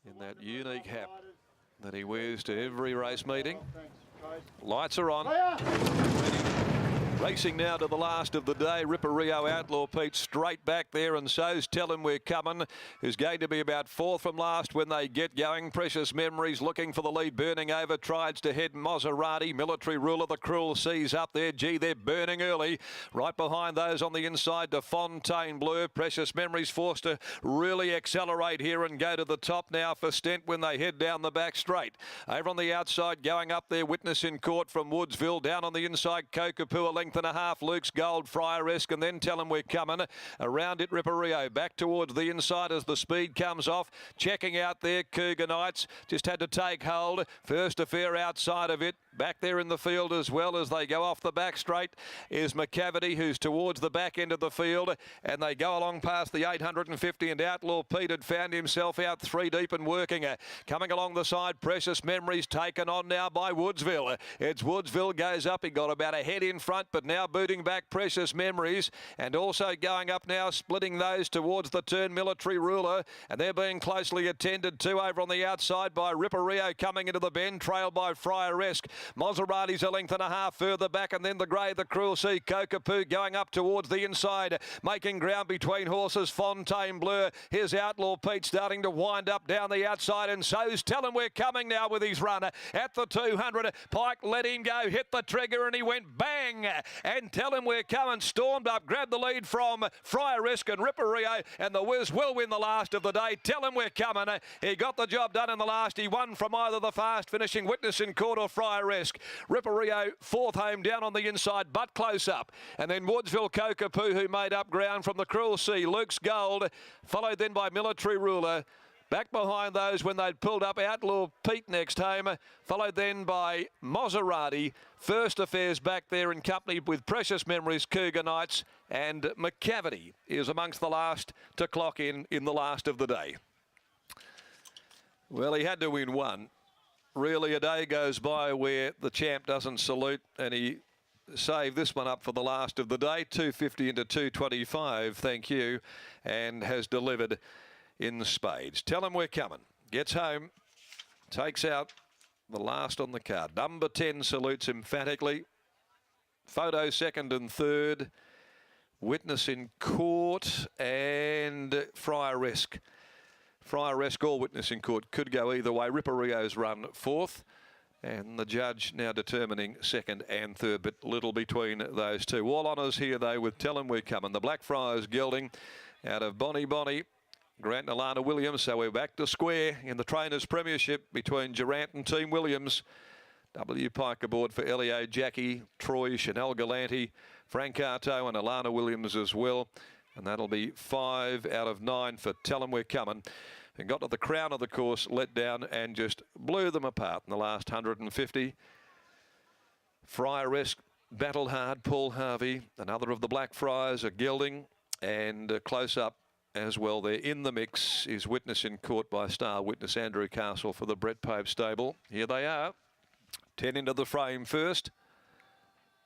in that unique hat that he wears to every race meeting. Lights are on. Racing now to the last of the day. Ripper Rio Outlaw Pete straight back there, and so's Tell Him We're Coming, who's going to be about fourth from last when they get going. Precious Memories looking for the lead, burning over, tries to head Maserati. Military Ruler, the Cruel Seas up there. Gee, they're burning early. Right behind those on the inside to Fontaine Bleu. Precious Memories forced to really accelerate here and go to the top now for Stent when they head down the back straight. Over on the outside, going up there, Witness in Court from Woodsville. Down on the inside, Kokapoo, a length and a half. Luke's Gold, Friar-esque, and then Tell Him We're Coming. Around it, Ripper Rio. Back towards the inside as the speed comes off. Checking out there, Cougar Knights. Just had to take hold. First Affair outside of it. Back there in the field as well as they go off the back straight is McCavity, who's towards the back end of the field, and they go along past the 850, and Outlaw Pete had found himself out three deep and working. Coming along the side, Precious Memories taken on now by Woodsville. It's Woodsville goes up. He got about a head in front, but now booting back Precious Memories, and also going up now, splitting those towards the turn, Military Ruler, and they're being closely attended to over on the outside by Ripper Rio coming into the bend, trailed by Friar-esque. Maserati's a length and a half further back, and then the grey, the Cruel Sea, Kokapoo going up towards the inside, making ground between horses. Fontaine Bleu, here's Outlaw Pete starting to wind up down the outside, and so's Tell Him We're Coming now with his runner at the 200. Pike let him go, hit the trigger, and he went bang, and Tell Him We're Coming stormed up, grabbed the lead from Friar-esque and Ripper Rio, and the Wiz will win the last of the day. Tell Him We're Coming. He got the job done in the last. He won from either the fast finishing Witness in Court or Friar-esque. Ripper Rio fourth home down on the inside, but close up. And then Woodsville Kokapoo, who made up ground from the Cruel Sea. Luke's Gold, followed then by Military Ruler. Back behind those when they'd pulled up, Outlaw Pete next home, followed then by Maserati. First Affairs back there in company with Precious Memories, Cougar Knights, and McCavity is amongst the last to clock in the last of the day. Well, he had to win one. Really, a day goes by where the champ doesn't salute, and he saved this one up for the last of the day. 250 into 225, thank you, and has delivered in spades. Tell Him We're Coming. Gets home, takes out the last on the card. Number 10 salutes emphatically. Photo second and third. Witness in Court and Friar-esque. Friar-esque or Witness in Court could go either way. Ripper Rio's run fourth, and the judge now determining second and third, but little between those two. All honours here, though, with Tell Him We're Coming. The Blackfriars gelding out of Bonnie, Grant and Alana Williams. So we're back to square in the Trainers' Premiership between Durant and Team Williams. W. Pike aboard for Elio Jackie, Troy, Chanel Galanti, Frank Arto and Alana Williams as well. And that'll be 5 out of 9 for Tell Him We're Coming. And got to the crown of the course, let down and just blew them apart in the last 150. Friar-esque battled hard. Paul Harvey, another of the Blackfriars, are gelding, and close up as well there in the mix is Witness in Court by Star Witness Andrew Castle for the Brett Pope stable. Here they are. 10 into the frame first.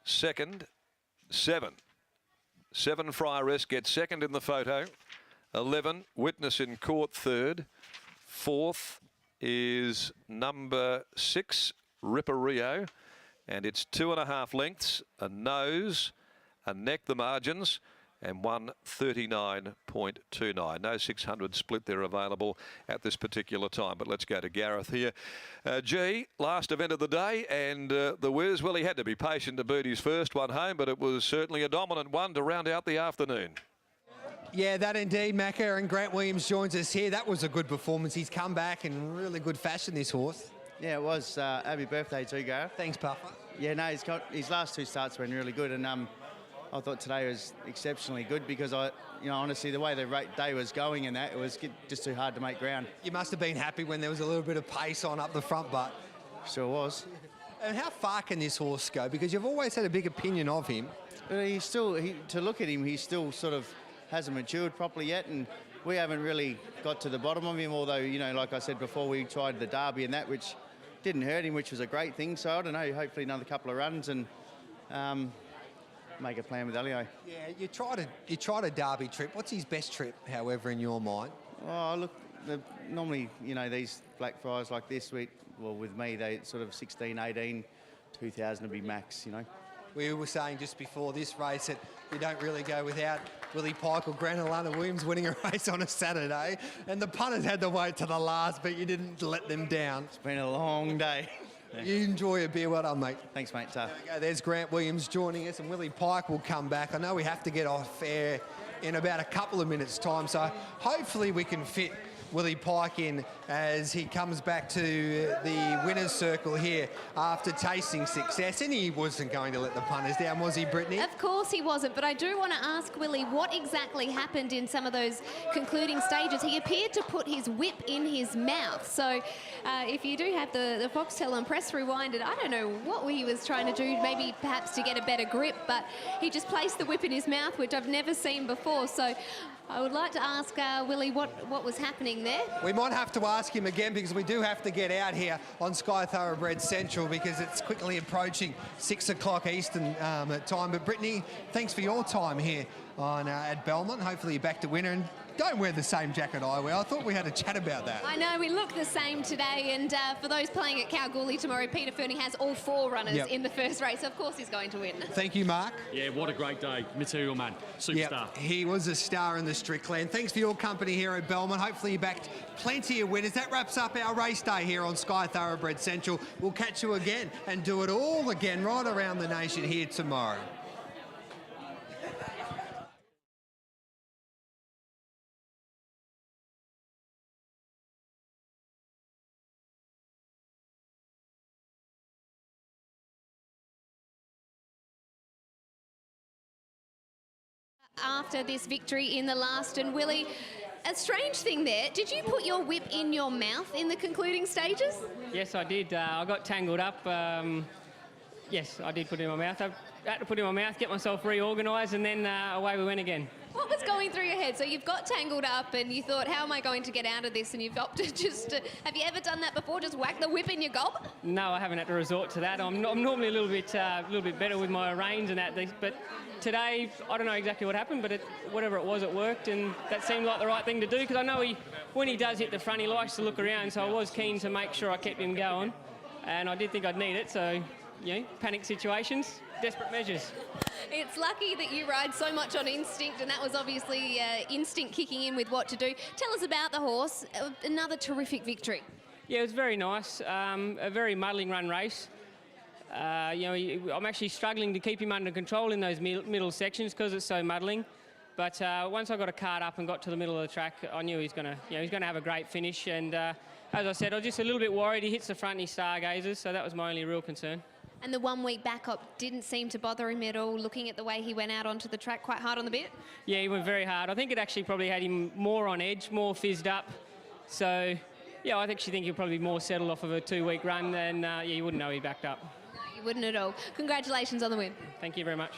Second, 7. 7 Friar-esque gets second in the photo. 11 Witness in Court third. Fourth is number 6 Ripper Rio, and it's 2.5 lengths, a nose, a neck, the margins, and 139.29. No 600 split there available at this particular time. But let's go to Gareth here. G, last event of the day, and the Wiz, well, he had to be patient to boot his first one home, but it was certainly a dominant one to round out the afternoon. Yeah, that indeed, Macca, and Grant Williams joins us here. That was a good performance. He's come back in really good fashion, this horse. Yeah, it was. Happy birthday to you, Gareth. Thanks, Puffer. Yeah, no, he's got his last 2 starts been really good, and I thought today was exceptionally good because honestly, the way the day was going and that, it was just too hard to make ground. You must have been happy when there was a little bit of pace on up the front, but sure was. And how far can this horse go? Because you've always had a big opinion of him. But to look at him, he still sort of hasn't matured properly yet, and we haven't really got to the bottom of him. Although, like I said before, we tried the Derby and that, which didn't hurt him, which was a great thing. So I don't know. Hopefully, another couple of runs and make a plan with Elio. Yeah, you tried a Derby trip. What's his best trip, however, in your mind? Oh, look, normally, you know, these black fries like this, with me, they sort of 16, 18, 2,000 would be max, you know. We were saying just before this race that we don't really go without Willie Pike or Grant Alana Williams winning a race on a Saturday, and the punters had to wait to the last, but you didn't let them down. It's been a long day. You enjoy a beer. Well done, mate. Thanks, mate. Tough. There we go. There's Grant Williams joining us, and Willie Pike will come back. I know we have to get off air in about a couple of minutes' time, so hopefully we can fit Willie Pike in as he comes back to the winner's circle here after tasting success. And he wasn't going to let the punters down, was he, Brittany? Of course he wasn't, but I do want to ask Willie what exactly happened in some of those concluding stages. He appeared to put his whip in his mouth. So if you do have the Foxtel and press rewinded, I don't know what he was trying to do, maybe perhaps to get a better grip, but he just placed the whip in his mouth, which I've never seen before. So I would like to ask Willie what was happening there. We might have to ask him again because we do have to get out here on Sky Thoroughbred Central because it's quickly approaching 6 o'clock Eastern time. But Brittany, thanks for your time here on at Belmont. Hopefully you're back to winner. And don't wear the same jacket I wear. I thought we had a chat about that. I know, we look the same today, and for those playing at Kalgoorlie tomorrow, Peter Fernie has all 4 runners in the first race, so of course he's going to win. Thank you, Mark. Yeah, what a great day. Material man, superstar. He was a star in the Strickland. Thanks for your company here at Belmont. Hopefully you backed plenty of winners. That wraps up our race day here on Sky Thoroughbred Central. We'll catch you again and do it all again right around the nation here tomorrow. After this victory in the last, and Willie, a strange thing there, did you put your whip in your mouth in the concluding stages? Yes, I did. I got tangled up. Yes, I did put it in my mouth. I had to put it in my mouth, get myself reorganised, and then away we went again. What was going through your head? So you've got tangled up and you thought, how am I going to get out of this? And you've opted just to, have you ever done that before? Just whack the whip in your gob? No, I haven't had to resort to that. I'm normally a little bit better with my reins and that, but today, I don't know exactly what happened, but whatever it was, it worked, and that seemed like the right thing to do, because I know when he does hit the front, he likes to look around, so I was keen to make sure I kept him going, and I did think I'd need it, so, you know, panic situations, desperate measures. It's lucky that you ride so much on instinct, and that was obviously instinct kicking in with what to do. Tell us about the horse. Another terrific victory. Yeah, it was very nice. A very muddling run race. You know, I'm actually struggling to keep him under control in those middle sections because it's so muddling. But once I got a cart up and got to the middle of the track, I knew he's going to have a great finish. And as I said, I was just a little bit worried. He hits the front and he stargazes, so that was my only real concern. And the 1 week backup didn't seem to bother him at all, looking at the way he went out onto the track quite hard on the bit? Yeah, he went very hard. I think it actually probably had him more on edge, more fizzed up. So, yeah, I actually think he'll probably be more settled off of a 2 week run, and yeah, you wouldn't know he backed up. No, you wouldn't at all. Congratulations on the win. Thank you very much.